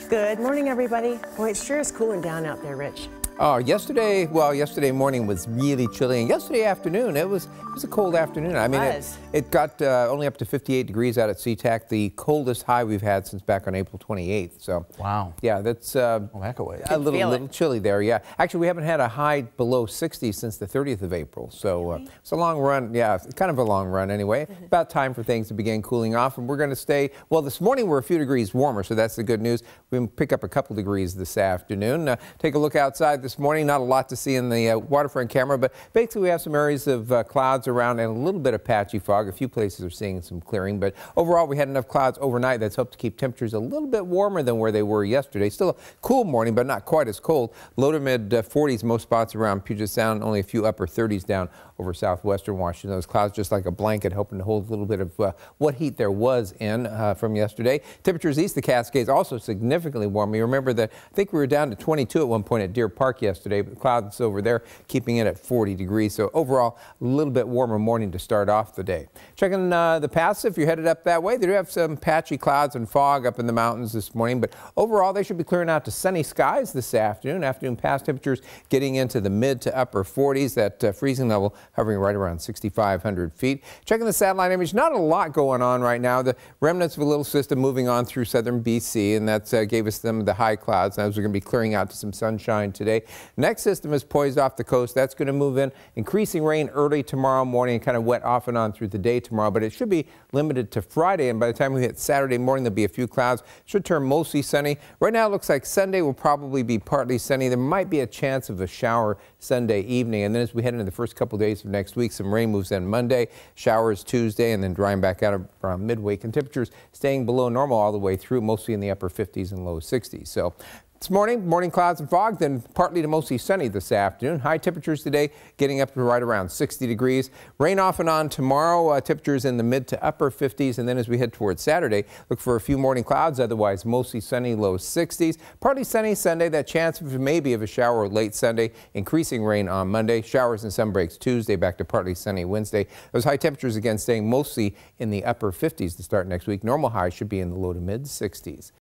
Good morning, everybody. Boy, it sure is cooling down out there, Rich. Oh, yesterday morning was really chilly, and yesterday afternoon it was a cold afternoon. I mean, it got only up to 58 degrees out at SeaTac, the coldest high we've had since back on April 28th. So, wow. Yeah, that's a little chilly there. Yeah, actually, we haven't had a high below 60 since the 30th of April. So it's a long run. Yeah, it's kind of a long run anyway. About time for things to begin cooling off, and we're going to stay. Well, this morning we're a few degrees warmer, so that's the good news. We can pick up a couple degrees this afternoon. Take a look outside this morning. Not a lot to see in the waterfront camera, but basically we have some areas of clouds around and a little bit of patchy fog. A few places are seeing some clearing, but overall we had enough clouds overnight that's helped to keep temperatures a little bit warmer than where they were yesterday. Still a cool morning, but not quite as cold. Low to mid 40s most spots around Puget Sound, only a few upper 30s down over southwestern Washington. Those clouds just like a blanket, helping to hold a little bit of what heat there was in from yesterday. Temperatures east of the Cascades also significantly warmer. You remember that I think we were down to 22 at one point at Deer Park yesterday, but the clouds over there keeping it at 40 degrees. So overall, a little bit warmer morning to start off the day. Checking the pass, if you're headed up that way, they do have some patchy clouds and fog up in the mountains this morning, but overall they should be clearing out to sunny skies this afternoon. Afternoon pass temperatures getting into the mid to upper 40s, that freezing level hovering right around 6,500 feet. Checking the satellite image, not a lot going on right now. The remnants of a little system moving on through southern BC, and that gave us the high clouds. Those are going to be clearing out to some sunshine today. Next system is poised off the coast. That's going to move in. Increasing rain early tomorrow morning and kind of wet off and on through the day tomorrow, but it should be limited to Friday, and by the time we hit Saturday morning, there'll be a few clouds. Should turn mostly sunny. Right now it looks like Sunday will probably be partly sunny. There might be a chance of a shower Sunday evening, and then as we head into the first couple days of next week, some rain moves in Monday, showers Tuesday, and then drying back out around midweek, and temperatures staying below normal all the way through, mostly in the upper 50s and low 60s. So this morning clouds and fog, then partly to mostly sunny this afternoon. High temperatures today getting up to right around 60 degrees. Rain off and on tomorrow, temperatures in the mid to upper 50s, and then as we head towards Saturday, look for a few morning clouds, otherwise mostly sunny, low 60s. Partly sunny Sunday, that chance of maybe of a shower late Sunday, increasing rain on Monday, showers and sun breaks Tuesday, back to partly sunny Wednesday. Those high temperatures again staying mostly in the upper 50s to start next week. Normal highs should be in the low to mid 60s.